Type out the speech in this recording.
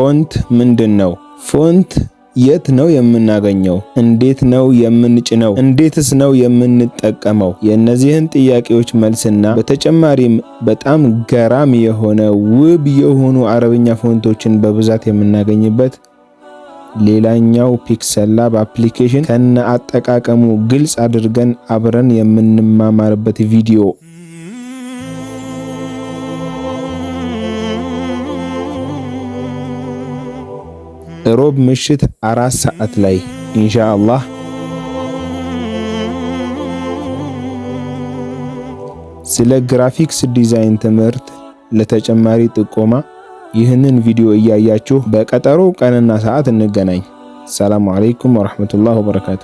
ፎንት ምንድነው? ፎንት የት ነው የምናገኘው? እንዴት ነው የምንጭነው? እንዴትስ ነው የምንጠቀመው? የእነዚህን ጥያቄዎች መልስና በተጨማሪም በጣም ገራሚ የሆነ ውብ የሆኑ አረብኛ ፎንቶችን በብዛት የምናገኝበት ሌላኛው ፒክሰል ላብ አፕሊኬሽን ከነ አጠቃቀሙ ግልጽ አድርገን አብረን የምንማማርበት ቪዲዮ። ሮብ ምሽት 4 ሰዓት ላይ ኢንሻአላህ። ስለ ግራፊክስ ዲዛይን ትምህርት ለተጨማሪ ጥቆማ ይህንን ቪዲዮ እያያችሁ በቀጠሮ ቀንና ሰዓት እንገናኝ። ሰላም አለይኩም ወራህመቱላሂ ወበረካቱ።